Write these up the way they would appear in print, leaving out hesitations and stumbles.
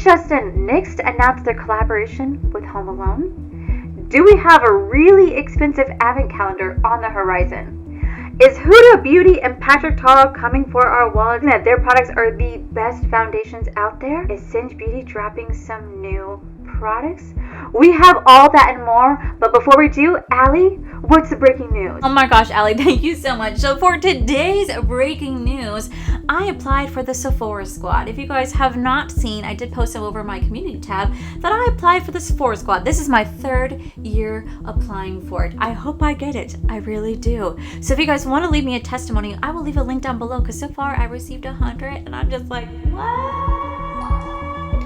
just in, NYX announced their collaboration with Home Alone. Do we have a really expensive advent calendar on the horizon? Is Huda Beauty and Patrick Ta coming for our wallet? That their products are the best foundations out there? Is Singe Beauty dropping some new products? We have all that and more, but before we do, Allie, what's the breaking news? Oh my gosh, Allie, thank you so much. So for today's breaking news, I applied for the Sephora Squad. If you guys have not seen, I did post over my community tab that I applied for the Sephora Squad. This is my 3rd year applying for it. I hope I get it. I really do. So if you guys want to leave me a testimony, I will leave a link down below because so far I received 100 and I'm just like, what?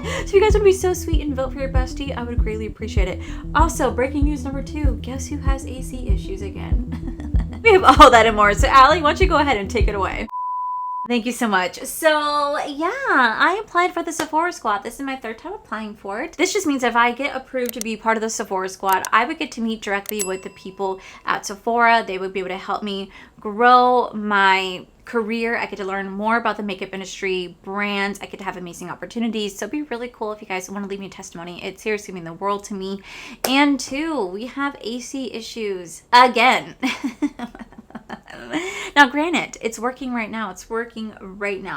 So if you guys would be so sweet and vote for your bestie, I would greatly appreciate it. Also, breaking news number 2, guess who has AC issues again? We have all that and more. So Allie, why don't you go ahead and take it away? Thank you so much. So yeah, I applied for the Sephora Squad. This is my 3rd time applying for it. This just means if I get approved to be part of the Sephora Squad, I would get to meet directly with the people at Sephora. They would be able to help me grow my career. I get to learn more about the makeup industry, brands. I get to have amazing opportunities. So it'd be really cool if you guys want to leave me a testimony. It seriously means the world to me. And 2, we have AC issues again. Now, granted, it's working right now.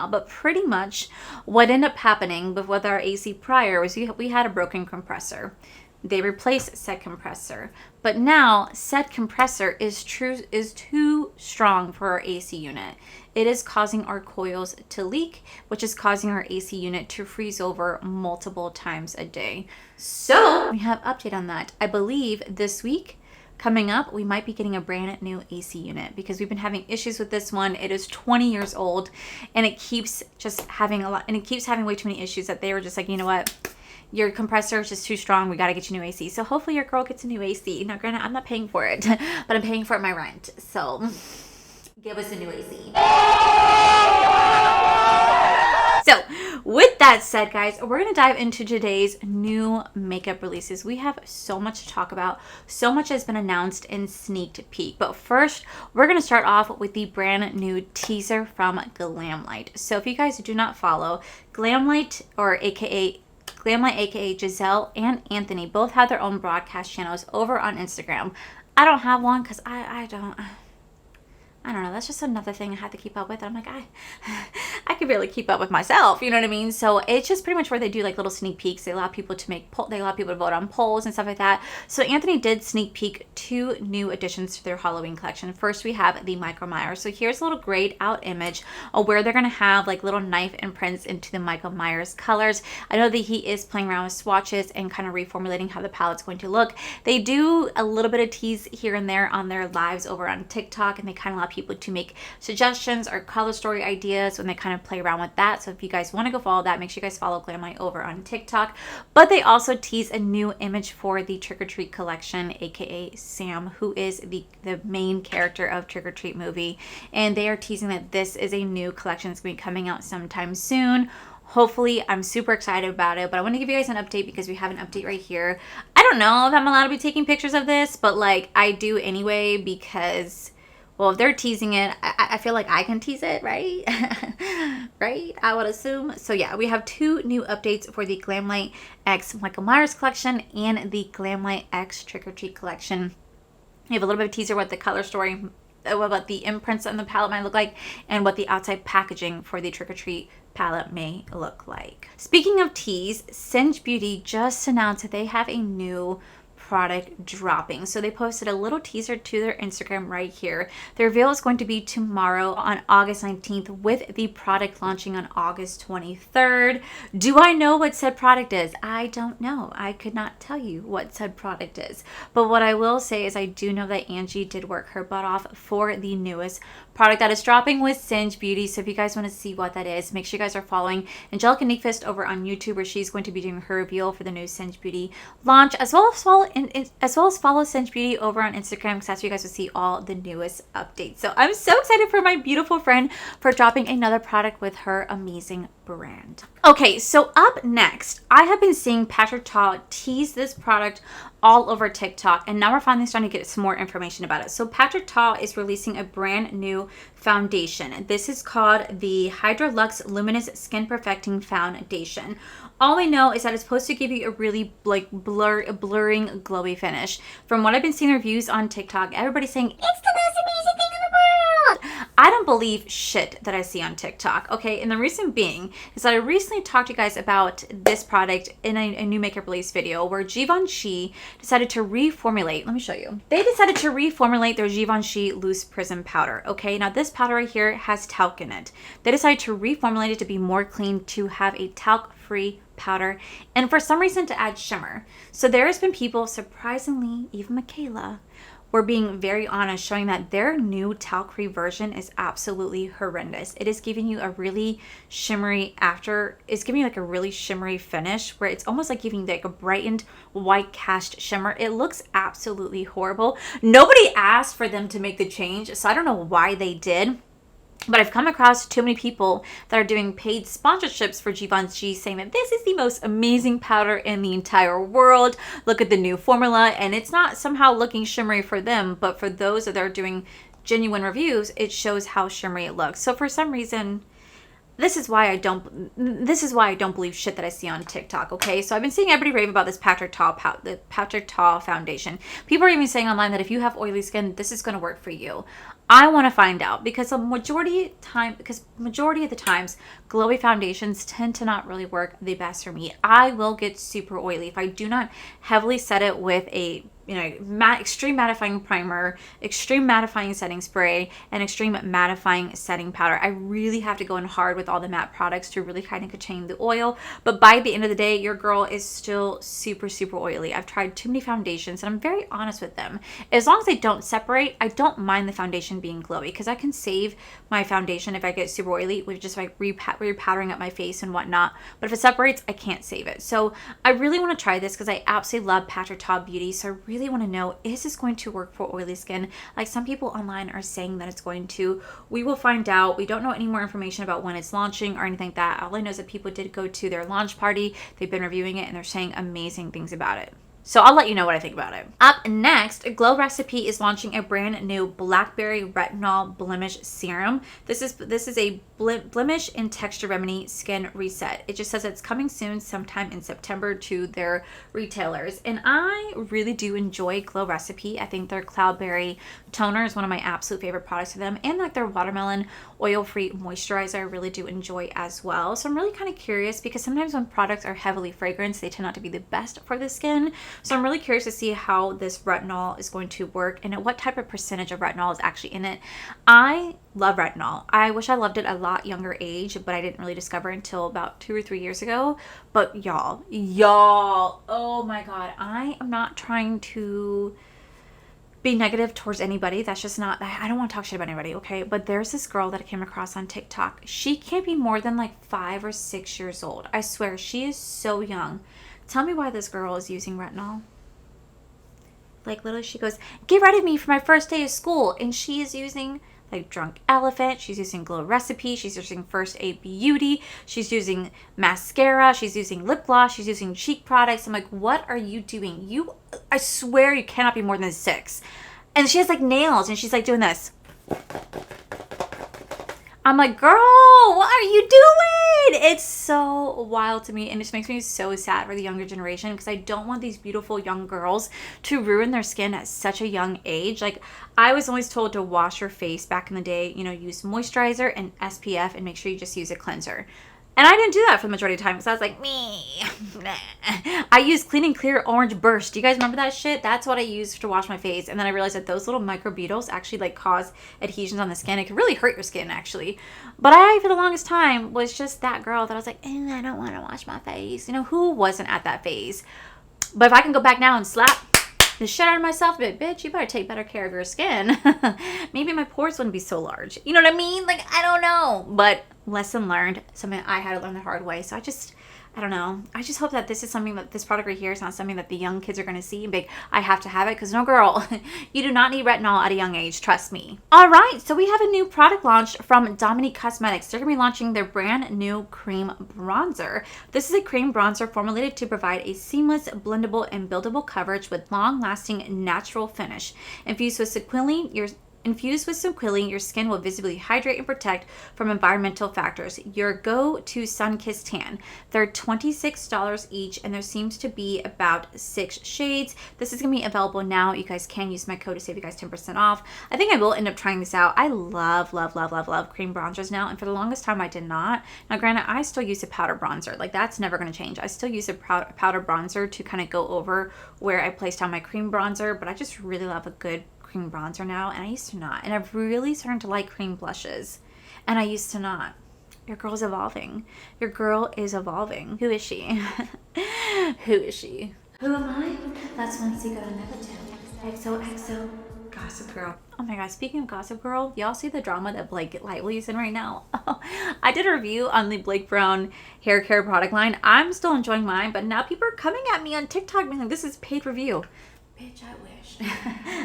But pretty much what ended up happening with our AC prior was we had a broken compressor. They replaced said compressor. But now said compressor is too strong for our AC unit. It is causing our coils to leak, which is causing our AC unit to freeze over multiple times a day. So we have an update on that. I believe this week coming up, we might be getting a brand new AC unit because we've been having issues with this one. It is 20 years old and it keeps having way too many issues that they were just like, you know what? Your compressor is just too strong. We got to get you new AC. So hopefully your girl gets a new AC. Now, granted, I'm not paying for it, but I'm paying for my rent. So give us a new AC. So with that said, guys, we're going to dive into today's new makeup releases. We have so much to talk about. So much has been announced and sneaked peek. But first, we're going to start off with the brand new teaser from Glamlight. So if you guys do not follow, Glamlight, or aka Giselle and Anthony, both have their own broadcast channels over on Instagram. I don't have one because I don't know. That's just another thing I have to keep up with. I'm like, I could barely keep up with myself. You know what I mean? So it's just pretty much where they do like little sneak peeks. They allow people to vote on polls and stuff like that. So Anthony did sneak peek 2 new additions to their Halloween collection. First, we have the Michael Myers. So here's a little grayed out image of where they're going to have like little knife imprints into the Michael Myers colors. I know that he is playing around with swatches and kind of reformulating how the palette's going to look. They do a little bit of tease here and there on their lives over on TikTok, and they kind of allow people to make suggestions or color story ideas when they kind of play around with that. So if you guys want to go follow that, make sure you guys follow Glamlight over on TikTok. But they also tease a new image for the Trick or Treat collection, aka Sam, who is the main character of Trick or Treat movie, and they are teasing that this is a new collection that's going to be coming out sometime soon. Hopefully, I'm super excited about it, but I want to give you guys an update because we have an update right here. I don't know if I'm allowed to be taking pictures of this, but like I do anyway because, well, if they're teasing it, I feel like I can tease it, right? Right? I would assume. So yeah, we have 2 new updates for the Glamlight X Michael Myers collection and the Glamlight X Trick or Treat collection. We have a little bit of a teaser what the color story, what the imprints on the palette might look like, and what the outside packaging for the Trick or Treat palette may look like. Speaking of tease, Singe Beauty just announced that they have a new product dropping. So they posted a little teaser to their Instagram right here. The reveal is going to be tomorrow on August 19th with the product launching on August 23rd. Do I know what said product is? I don't know. I could not tell you what said product is. But what I will say is I do know that Angie did work her butt off for the newest product that is dropping with Singe Beauty. So if you guys want to see what that is, make sure you guys are following Angelica Nyqvist over on YouTube, where she's going to be doing her reveal for the new Singe Beauty launch, as well as follow Singe Beauty over on Instagram, because that's where you guys will see all the newest updates. So I'm so excited for my beautiful friend for dropping another product with her amazing brand. Okay, so up next, I have been seeing Patrick Ta tease this product all over TikTok, and now we're finally starting to get some more information about it. So Patrick Ta is releasing a brand new foundation. This is called the Hydra Luxe Luminous Skin Perfecting Foundation. All we know is that it's supposed to give you a really like blurring, glowy finish. From what I've been seeing reviews on TikTok, everybody's saying it's the most amazing thing in the world. I don't believe shit that I see on TikTok, okay? And the reason being is that I recently talked to you guys about this product in a new makeup release video where Givenchy decided to reformulate. Let me show you. They decided to reformulate their Givenchy Loose Prism Powder, okay? Now this powder right here has talc in it. They decided to reformulate it to be more clean, to have a talc-free powder, and for some reason to add shimmer. So there has been people, surprisingly, even Michaela, were being very honest, showing that their new talc-free version is absolutely horrendous. It is giving you a really shimmery it's giving you like a really shimmery finish where it's almost like giving you like a brightened white cast shimmer. It looks absolutely horrible. Nobody asked for them to make the change, so I don't know why they did. But I've come across too many people that are doing paid sponsorships for Givenchy saying that this is the most amazing powder in the entire world. Look at the new formula. And it's not somehow looking shimmery for them, but for those that are doing genuine reviews, it shows how shimmery it looks. So for some reason, this is why I don't believe shit that I see on TikTok, okay? So I've been seeing everybody rave about this Patrick Ta foundation. People are even saying online that if you have oily skin, this is going to work for you. I want to find out because majority of the times glowy foundations tend to not really work the best for me. I will get super oily if I do not heavily set it with a extreme mattifying primer, extreme mattifying setting spray, and extreme mattifying setting powder. I really have to go in hard with all the matte products to really kind of contain the oil. But by the end of the day, your girl is still super, super oily. I've tried too many foundations and I'm very honest with them. As long as they don't separate, I don't mind the foundation being glowy because I can save my foundation if I get super oily with just like repowdering up my face and whatnot. But if it separates, I can't save it. So I really want to try this because I absolutely love Patrick Ta Beauty. So I really want to know, is this going to work for oily skin? Like some people online are saying that it's going to. We will find out. We don't know any more information about when it's launching or anything like that. All I know is that people did go to their launch party. They've been reviewing it and they're saying amazing things about it. So I'll let you know what I think about it. Up next, Glow Recipe is launching a brand new Blackberry Retinol Blemish Serum. This is a blemish and texture remedy skin reset. It just says it's coming soon sometime in September to their retailers. And I really do enjoy Glow Recipe. I think their Cloudberry toner is one of my absolute favorite products of them. And like their watermelon oil-free moisturizer I really do enjoy as well. So I'm really kind of curious because sometimes when products are heavily fragranced, they tend not to be the best for the skin. So I'm really curious to see how this retinol is going to work and what type of percentage of retinol is actually in it. I love retinol. I wish I loved it at a lot younger age, but I didn't really discover it until about 2 or 3 years ago. But y'all, oh my God, I am not trying to be negative towards anybody. That's just not, I don't want to talk shit about anybody, okay? But there's this girl that I came across on TikTok. She can't be more than like 5 or 6 years old. I swear, she is so young. Tell me why this girl is using retinol. Like literally she goes, get ready with me for my first day of school. And she is using like Drunk Elephant. She's using Glow Recipe. She's using First Aid Beauty. She's using mascara. She's using lip gloss. She's using cheek products. I'm like, what are you doing? I swear you cannot be more than 6. And she has like nails and she's like doing this. I'm like, girl, what are you doing? It's so wild to me. And it just makes me so sad for the younger generation because I don't want these beautiful young girls to ruin their skin at such a young age. Like I was always told to wash your face back in the day, use moisturizer and SPF and make sure you just use a cleanser. And I didn't do that for the majority of the time because I was like, I used Clean and Clear Orange Burst. Do you guys remember that shit? That's what I used to wash my face. And then I realized that those little microbeetles actually like cause adhesions on the skin. It could really hurt your skin actually. But I, for the longest time, was just that girl that I was like, I don't want to wash my face. Who wasn't at that phase? But if I can go back now and slap the shit out of myself, but bitch, you better take better care of your skin. Maybe my pores wouldn't be so large. You know what I mean? Like, I don't know. But lesson learned, something I had to learn the hard way. So I don't know. I just hope that this is something that this product right here is not something that the young kids are going to see and be like, I have to have it, because no, girl, you do not need retinol at a young age. Trust me. All right. So we have a new product launched from Dominique Cosmetics. They're going to be launching their brand new cream bronzer. This is a cream bronzer formulated to provide a seamless, blendable, and buildable coverage with long-lasting natural finish. Infused with Sequilling, your skin will visibly hydrate and protect from environmental factors. Your go-to sun-kissed tan. They're $26 each, and there seems to be about 6 shades. This is going to be available now. You guys can use my code to save you guys 10% off. I think I will end up trying this out. I love cream bronzers now, and for the longest time I did not. Now, granted, I still use a powder bronzer. Like, that's never going to change. I still use a powder bronzer to kind of go over where I placed down my cream bronzer, but I just really love a good cream bronzer now, and I used to not. And I've really started to like cream blushes, and I used to not. Your girl's evolving. Your girl is evolving. Who is she? Who is she? Who am I? That's once you go to Nevertell. XOXO. Gossip Girl. Oh my god, speaking of Gossip Girl, y'all see the drama that Blake Lively is in right now? I did a review on the Blake Brown hair care product line. I'm still enjoying mine, but now people are coming at me on TikTok being like, this is paid review. Bitch, I wish.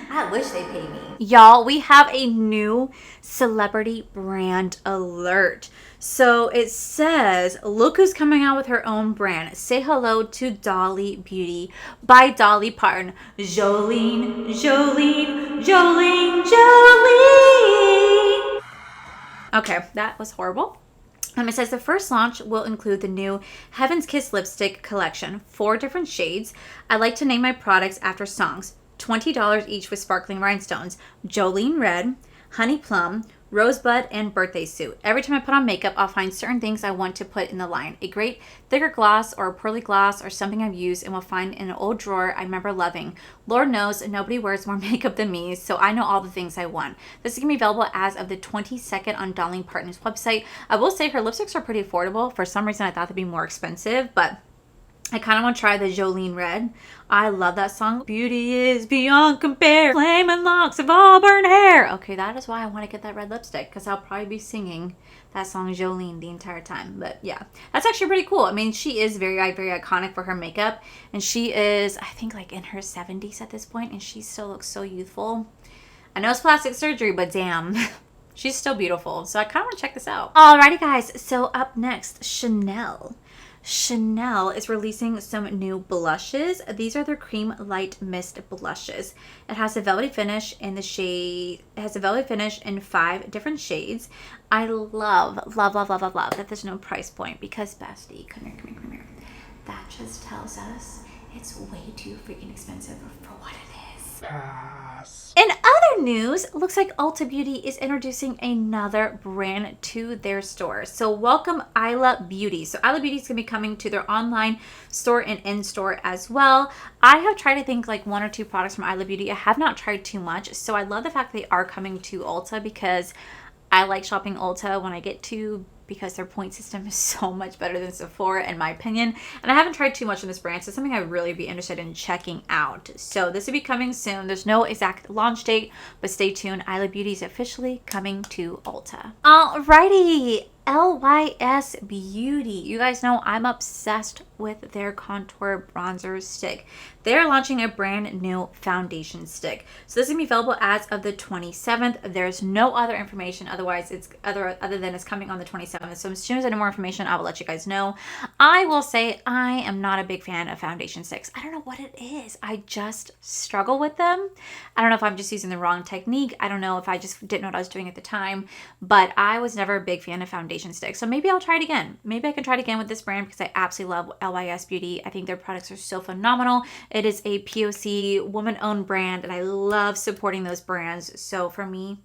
I wish they paid me. Y'all, we have a new celebrity brand alert. So it says, look who's coming out with her own brand. Say hello to Dolly Beauty by Dolly Parton. Jolene, Jolene, Jolene, Jolene. Okay, that was horrible. It says the first launch will include the new Heaven's Kiss lipstick collection, 4 different shades. I like to name my products after songs. $20 each with sparkling rhinestones. Jolene Red, Honey Plum, Rosebud, and Birthday Suit. Every time I put on makeup, I'll find certain things I want to put in the line. A great thicker gloss or a pearly gloss or something I've used and will find in an old drawer I remember loving. Lord knows nobody wears more makeup than me, so I know all the things I want. This is going to be available as of the 22nd on Dolly Parton's website. I will say her lipsticks are pretty affordable. For some reason, I thought they'd be more expensive, but I kind of want to try the Jolene Red. I love that song. Beauty is beyond compare. Flaming locks of auburn hair. Okay, that is why I want to get that red lipstick, because I'll probably be singing that song Jolene the entire time. But yeah, that's actually pretty cool. I mean, she is very iconic for her makeup, and she is, I think, like in her 70s at this point, and she still looks so youthful. I know it's plastic surgery, but damn. She's still beautiful. So I kind of want to check this out. Alrighty, guys. So up next, Chanel. Chanel is releasing some new blushes. These are their Cream Light Mist blushes. It has a velvety finish in the shade. It has a velvety finish in 5 different shades. I love that there's no price point, because bestie, come here. That just tells us it's way too freaking expensive for what it is. Pass. In other news, looks like Ulta Beauty is introducing another brand to their store. So welcome Isla Beauty. So Isla Beauty is going to be coming to their online store and in-store as well. I have tried, I think, like 1 or 2 products from Isla Beauty. I have not tried too much. So I love the fact they are coming to Ulta, because I like shopping Ulta when I get to, because their point system is so much better than Sephora, in my opinion. And I haven't tried too much in this brand, so it's something I would really be interested in checking out. So this will be coming soon. There's no exact launch date, but stay tuned. Isla Beauty is officially coming to Ulta. Alrighty. LYS Beauty. You guys know I'm obsessed with their contour bronzer stick. They're launching a brand new foundation stick. So this is going to be available as of the 27th. There's no other information otherwise it's other than it's coming on the 27th. So as soon as I know more information, I will let you guys know. I will say I am not a big fan of foundation sticks. I don't know what it is. I just struggle with them. I don't know if I'm just using the wrong technique. I don't know if I just didn't know what I was doing at the time, but I was never a big fan of foundation sticks. So maybe I'll try it again. Maybe I can try it again with this brand, because I absolutely love LYS Beauty. I think their products are so phenomenal. It is a POC woman-owned brand, and I love supporting those brands. So for me,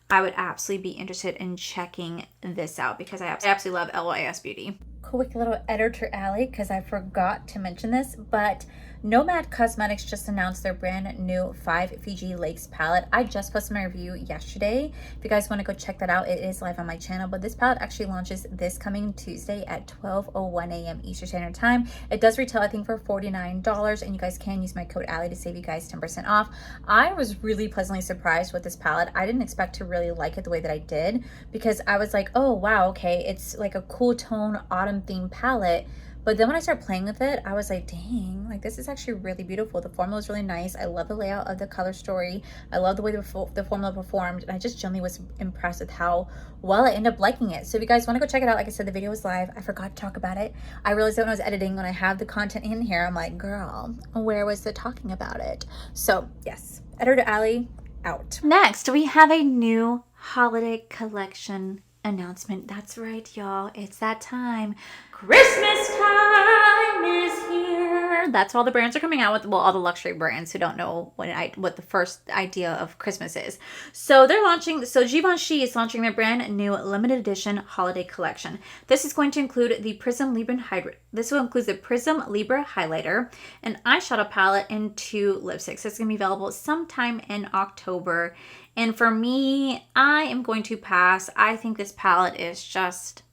I would absolutely be interested in checking this out, because I absolutely love LYS Beauty. Quick little editor alley, because I forgot to mention this, but Nomad Cosmetics just announced their brand new 5 Fiji Lakes palette. I just posted my review yesterday. If you guys want to go check that out, it is live on my channel. But this palette actually launches this coming Tuesday at 12:01 a.m. Eastern Standard Time. It does retail, I think, for $49, and you guys can use my code Allie to save you guys 10% off. I was really pleasantly surprised with this palette. I didn't expect to really like it the way that I did, because I was like, oh wow, okay, it's like a cool tone autumn theme palette, But then when I started playing with it, I was like, dang, like this is actually really beautiful. The formula is really nice. I love the layout of the color story. I love the way the formula performed. And I just genuinely was impressed with how well I ended up liking it. So if you guys want to go check it out, like I said, the video was live. I forgot to talk about it. I realized that when I was editing, when I have the content in here, I'm like, girl, where was the talking about it? So yes, editor Allie out. Next, we have a new holiday collection announcement. That's right, y'all. It's that time. Christmas time is here. That's what all the brands are coming out with. Well, all the luxury brands who don't know what the first idea of Christmas is. So they're launching. So Givenchy is launching their brand new limited edition holiday collection. This is going to include the Prism Libre Hybrid. This will include the Prism Libre highlighter, an eyeshadow palette, and 2 lipsticks. It's going to be available sometime in October. And for me, I am going to pass. I think this palette is just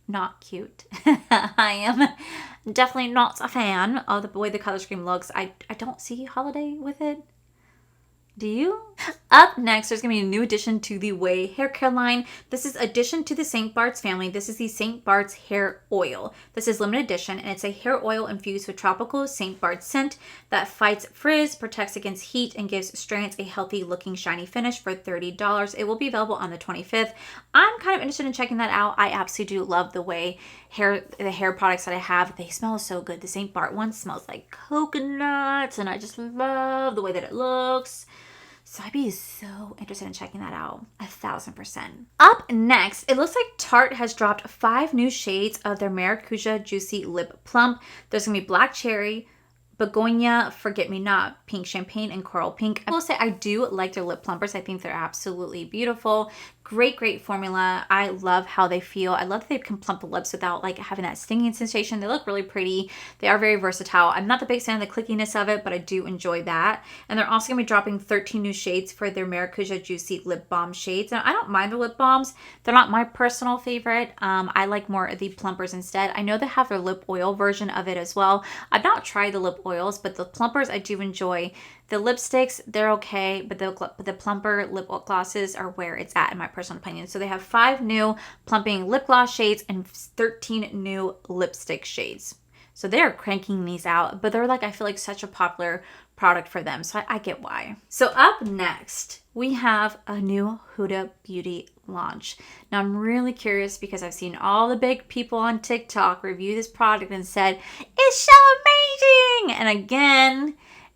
not cute. I am definitely not a fan of the way the color scheme looks. I don't see holiday with it. Do you? Up next, there's going to be a new addition to the Way hair care line. This is addition to the St. Bart's family. This is the St. Bart's hair oil. This is limited edition, and it's a hair oil infused with tropical St. Bart's scent that fights frizz, protects against heat, and gives strands a healthy looking shiny finish for $30. It will be available on the 25th. I'm kind of interested in checking that out. I absolutely do love the Way the hair products that I have. They smell so good. The St. Bart one smells like coconuts, and I just love the way that it looks. So I'd be so interested in checking that out. 1000%. Up next, it looks like Tarte has dropped 5 new shades of their Maracuja Juicy Lip Plump. There's going to be Black Cherry, Begonia, Forget Me Not, Pink Champagne, and Coral Pink. I will say I do like their lip plumpers. I think they're absolutely beautiful. Great formula. I love how they feel. I love that they can plump the lips without like having that stinging sensation. They look really pretty. They are very versatile. I'm not the big fan of the clickiness of it, but I do enjoy that. And they're also going to be dropping 13 new shades for their Maracuja Juicy Lip Balm shades. Now, I don't mind the lip balms. They're not my personal favorite. I like more of the plumpers instead. I know they have their lip oil version of it as well. I've not tried the lip oils, but the plumpers I do enjoy. The lipsticks, they're okay, but the plumper lip glosses are where it's at in my personal opinion. So they have 5 new plumping lip gloss shades and 13 new lipstick shades. So they're cranking these out, but they're like, I feel like such a popular product for them. So I get why. So up next, we have a new Huda Beauty launch. Now I'm really curious because I've seen all the big people on TikTok review this product and said, it's so amazing.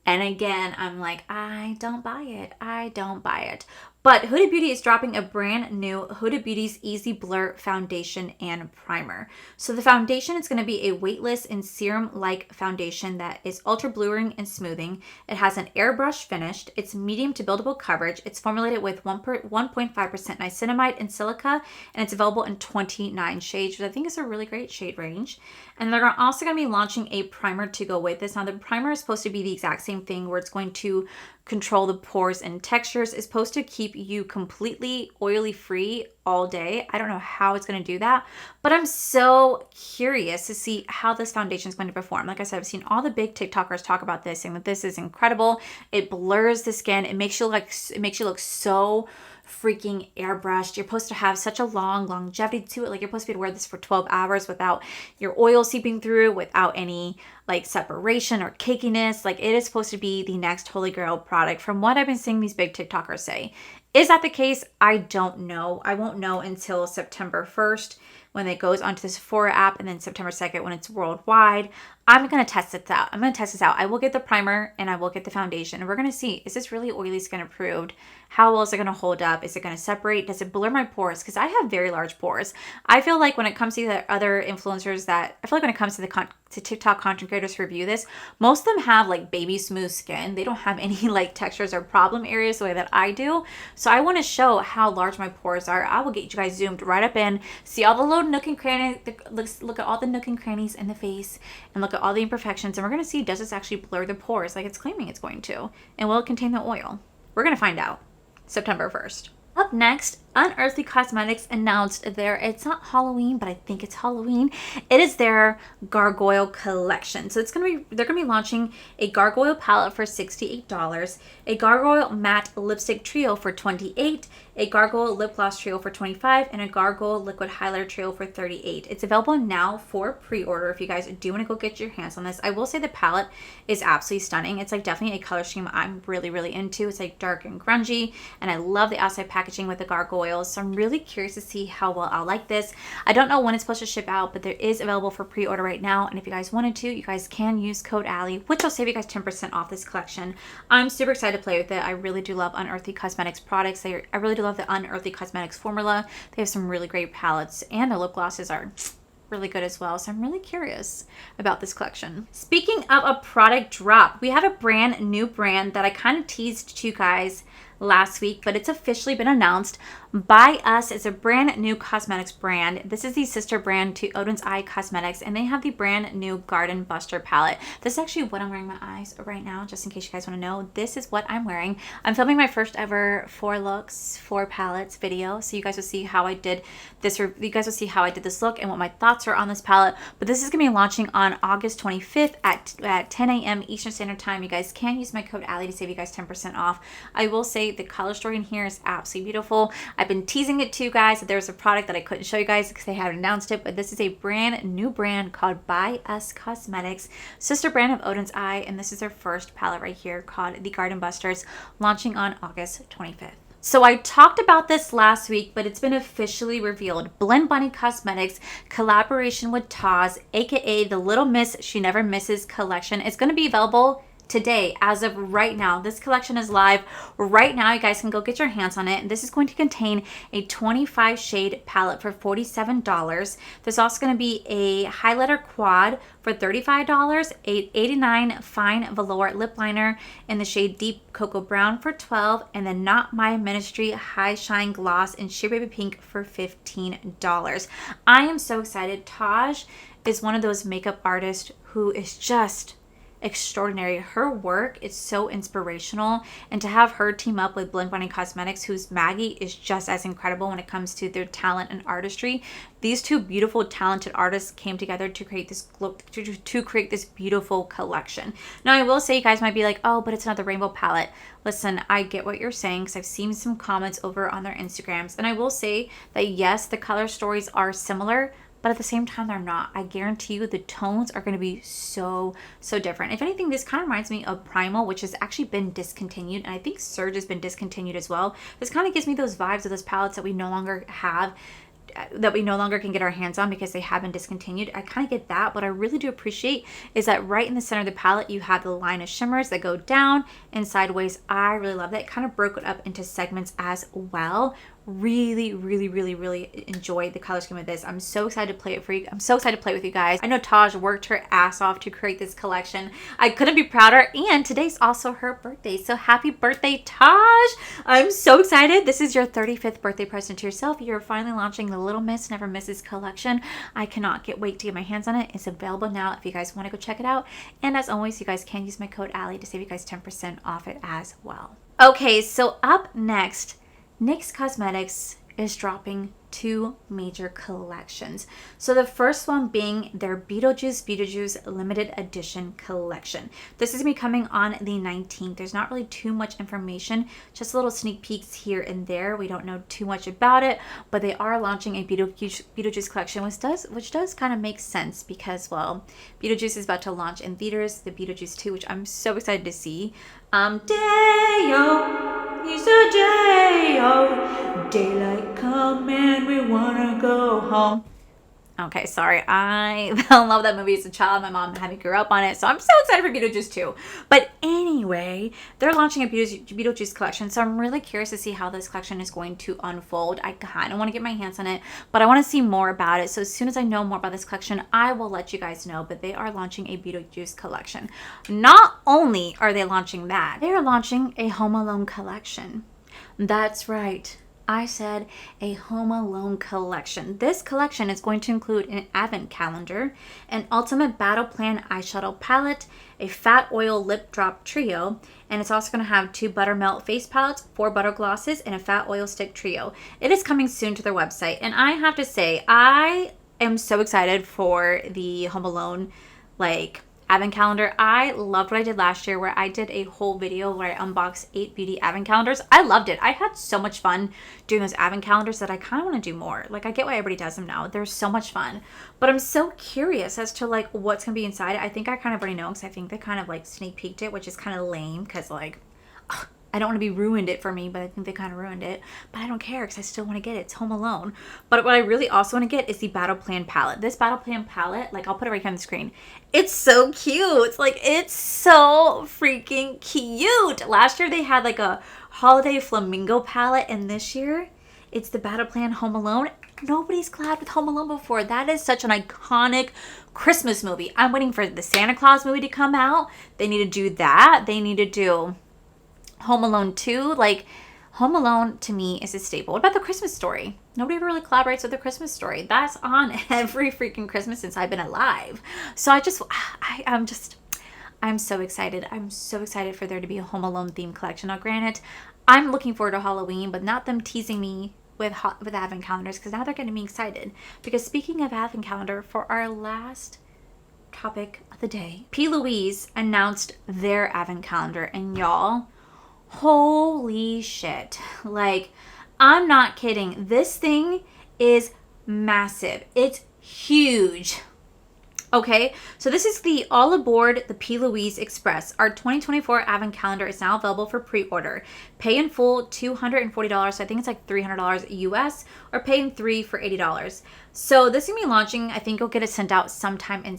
And again, I'm like, I don't buy it. I don't buy it. But Huda Beauty is dropping a brand new Huda Beauty's Easy Blur Foundation and Primer. So the foundation is going to be a weightless and serum-like foundation that is ultra blurring and smoothing. It has an airbrush finish. It's medium to buildable coverage. It's formulated with 1.5% niacinamide and silica, and it's available in 29 shades, which I think is a really great shade range. And they're also going to be launching a primer to go with this. Now the primer is supposed to be the exact same thing where it's going to control the pores and textures. It's supposed to keep you completely oily free all day. I don't know how it's going to do that, but I'm so curious to see how this foundation is going to perform. Like I said, I've seen all the big TikTokers talk about this, saying that this is incredible. It blurs the skin. It makes you look so freaking airbrushed. You're supposed to have such a long longevity to it. Like you're supposed to be able to wear this for 12 hours without your oil seeping through, without any like separation or cakiness. Like it is supposed to be the next holy grail product from what I've been seeing these big TikTokers say. Is that the case? I don't know. I won't know until September 1st when it goes onto the Sephora app, and then September 2nd when it's worldwide. I'm going to test this out. I will get the primer and I will get the foundation, and we're going to see, is this really oily skin approved? How well is it going to hold up? Is it going to separate? Does it blur my pores? Because I have very large pores. I feel like when it comes to the other influencers when it comes to to TikTok content creators who review this, most of them have like baby smooth skin. They don't have any like textures or problem areas the way that I do. So I want to show how large my pores are. I will get you guys zoomed right up in, see all the little nook and crannies, look at all the nook and crannies in the face, and look at all the imperfections. And we're going to see, does this actually blur the pores like it's claiming it's going to? And will it contain the oil? We're going to find out September 1st. Up next, Unearthly Cosmetics announced it's not Halloween, but I think it's Halloween. It is their Gargoyle collection. So they're gonna be launching a Gargoyle palette for $68, a Gargoyle matte lipstick trio for $28, a Gargoyle lip gloss trio for $25, and a Gargoyle liquid highlighter trio for $38. It's available now for pre-order if you guys do want to go get your hands on this. I will say the palette is absolutely stunning. It's like definitely a color scheme I'm really, really into. It's like dark and grungy, and I love the outside packaging with the gargoyles. So I'm really curious to see how well I'll like this. I don't know when it's supposed to ship out, but there is available for pre-order right now. And if you guys wanted to, you guys can use code Allie, which will save you guys 10% off this collection. I'm super excited to play with it. I really do love Unearthly Cosmetics products. I really do love the Unearthly Cosmetics formula. They have some really great palettes, and their lip glosses are really good as well. So I'm really curious about this collection. Speaking of a product drop, we have a brand new brand that I kind of teased to you guys last week, but it's officially been announced. By Us is a brand new cosmetics brand. This is the sister brand to Odin's Eye Cosmetics, and they have the brand new Garden Buster palette. This is actually what I'm wearing my eyes right now, just in case you guys want to know. This is what I'm wearing. I'm filming my first ever 4 palettes video, so you guys will see how I did this. You guys will see how I did this look and what my thoughts are on this palette. But this is gonna be launching on August 25th at 10 a.m. Eastern Standard Time. You guys can use my code Allie to save you guys 10% off. I will say the color story in here is absolutely beautiful. I've been teasing it to you guys that there's a product that I couldn't show you guys because they haven't announced it, but this is a brand new brand called By Us Cosmetics, sister brand of Odin's Eye, and this is their first palette right here called the Garden Busters, launching on August 25th. So I talked about this last week, but it's been officially revealed. Blend Bunny Cosmetics collaboration with Taz, aka the Little Miss She Never Misses collection, is going to be available today. As of right now, this collection is live right now. You guys can go get your hands on it. This is going to contain a 25 shade palette for $47. There's also going to be a highlighter quad for $35, a $89 fine velour lip liner in the shade Deep Cocoa Brown for $12, and then Not My Ministry High Shine Gloss in Sheer Baby Pink for $15. I am so excited. Taj is one of those makeup artists who is just extraordinary. Her work is so inspirational, and to have her team up with Blend Bunny Cosmetics, whose Maggie is just as incredible when it comes to their talent and artistry. These two beautiful, talented artists came together to create this to create this beautiful collection. Now, I will say, you guys might be like, oh, but it's another rainbow palette. Listen, I get what you're saying because I've seen some comments over on their Instagrams, and I will say that yes, the color stories are similar, but at the same time, they're not. I guarantee you the tones are going to be so different. If anything, this kind of reminds me of Primal, which has actually been discontinued, and I think Surge has been discontinued as well. This kind of gives me those vibes of those palettes that we no longer have, that we no longer can get our hands on because they have been discontinued. I kind of get that. What I really do appreciate is that right in the center of the palette, you have the line of shimmers that go down and sideways. I really love that. It kind of broke it up into segments as well. Really enjoy the color scheme of this. I'm so excited to play it for you. I'm so excited to play with you guys. I know Taj worked her ass off to create this collection. I couldn't be prouder, and today's also her birthday, so happy birthday, Taj. I'm so excited. This is your 35th birthday present to yourself. You're finally launching the Little Miss Never Misses collection. I cannot wait to get my hands on it. It's available now if you guys want to go check it out, and as always, you guys can use my code Allie to save you guys 10% off it as well. Okay, so up next, NYX Cosmetics is dropping 2 major collections. So the first one being their BeetleJuice limited edition collection. This is going to be coming on the 19th. There's not really too much information, just little sneak peeks here and there. We don't know too much about it, but they are launching a BeetleJuice collection, which does kind of make sense because, well, BeetleJuice is about to launch in theaters, the BeetleJuice 2, which I'm so excited to see. Day-o, he's a day-o, daylight come and we wanna go home. Okay, sorry. I fell in love with that movie as a child. My mom had me grow up on it, so I'm so excited for BeetleJuice 2. But anyway, they're launching a BeetleJuice collection, so I'm really curious to see how this collection is going to unfold. I kind of want to get my hands on it, but I want to see more about it. So as soon as I know more about this collection, I will let you guys know. But they are launching a BeetleJuice collection. Not only are they launching that, they are launching a Home Alone collection. That's right. I said a Home Alone collection. This collection is going to include an advent calendar, an ultimate battle plan eyeshadow palette, a fat oil lip drop trio, and it's also going to have 2 buttermelt face palettes, 4 butter glosses, and a fat oil stick trio. It is coming soon to their website, and I have to say, I am so excited for the Home Alone advent calendar. I loved what I did last year where I did a whole video where I unboxed 8 beauty advent calendars. I loved it. I had so much fun doing those advent calendars that I kind of want to do more. I get why everybody does them now. They're so much fun. But I'm so curious as to what's going to be inside. I think I kind of already know because I think they kind of sneak peeked it, which is kind of lame because I don't want to be ruined it for me, but I think they kind of ruined it. But I don't care because I still want to get it. It's Home Alone. But what I really also want to get is the Battle Plan palette. This Battle Plan palette, I'll put it right here on the screen. It's so cute. It's so freaking cute. Last year they had a holiday flamingo palette, and this year it's the Battle Plan Home Alone. Nobody's collabed with Home Alone before. That is such an iconic Christmas movie. I'm waiting for the Santa Claus movie to come out. They need to do that. They need to do Home Alone 2. Home Alone to me is a staple. What about The Christmas Story? Nobody ever really collaborates with The Christmas Story. That's on every freaking Christmas since I've been alive. So I'm so excited. I'm so excited for there to be a Home Alone themed collection. Now granted, I'm looking forward to Halloween, but not them teasing me with advent calendars, because now they're getting me excited. Because speaking of advent calendar, for our last topic of the day, P. Louise announced their advent calendar, and y'all, holy shit. I'm not kidding. This thing is massive. It's huge. Okay, so this is the All Aboard the P. Louise Express. Our 2024 advent calendar is now available for pre-order. Pay in full $240, so I think it's $300 US, or pay in 3 for $80. So this is gonna be launching. I think you'll get it sent out sometime in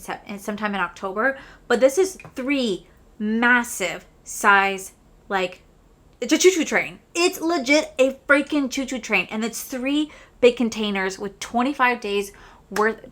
October. But this is 3 massive size, it's a choo-choo train. It's legit a freaking choo-choo train, and it's 3 big containers with 25 days worth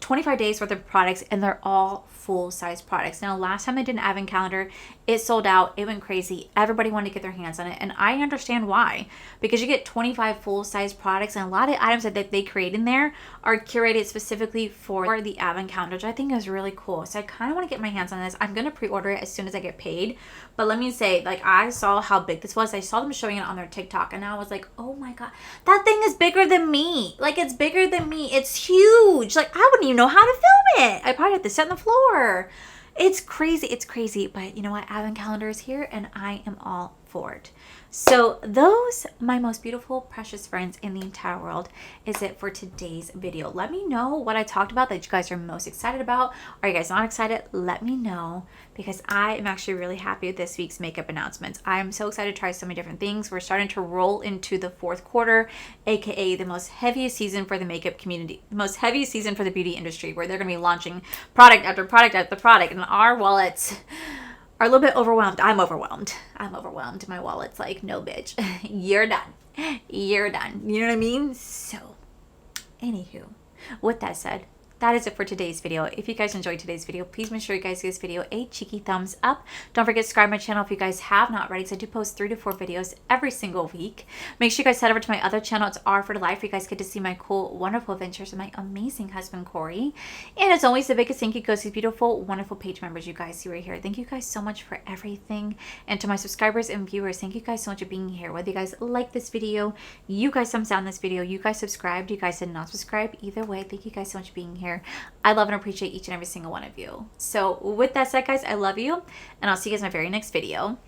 of products, and they're all full-size products. Now, last time they did an advent calendar, it sold out. It went crazy. Everybody wanted to get their hands on it, and I understand why. Because you get 25 full-size products, and a lot of items that they create in there are curated specifically for the advent calendar, which I think is really cool. So I kind of want to get my hands on this. I'm going to pre-order it as soon as I get paid. But let me say, I saw how big this was. I saw them showing it on their TikTok, and I was like, oh my God, that thing is bigger than me. It's bigger than me. It's huge. I wouldn't even know how to film it. I probably have to sit on the floor. It's crazy. It's crazy. But you know what? Advent calendar is here, and I am all for it. So those, my most beautiful, precious friends in the entire world, is it for today's video. Let me know what I talked about that you guys are most excited about. Are you guys not excited? Let me know, because I am actually really happy with this week's makeup announcements. I'm so excited to try so many different things. We're starting to roll into the 4th quarter, aka the most heaviest season for the makeup community, the most heaviest season for the beauty industry, where they're going to be launching product after product after product, and our wallets are a little bit overwhelmed. I'm overwhelmed. My wallet's no, bitch. You're done. You're done. You know what I mean? So, anywho, with that said, that is it for today's video. If you guys enjoyed today's video, please make sure you guys give this video a cheeky thumbs up. Don't forget to subscribe to my channel if you guys have not already, because I do post 3 to 4 videos every single week. Make sure you guys head over to my other channel. It's R for Life, where you guys get to see my cool, wonderful adventures with my amazing husband, Corey. And as always, the biggest thank you goes to these beautiful, wonderful page members you guys see right here. Thank you guys so much for everything. And to my subscribers and viewers, thank you guys so much for being here. Whether you guys like this video, you guys thumbs down this video, you guys subscribed, you guys did not subscribe, either way, thank you guys so much for being here. I love and appreciate each and every single one of you. So with that said, guys, I love you, and I'll see you guys in my very next video.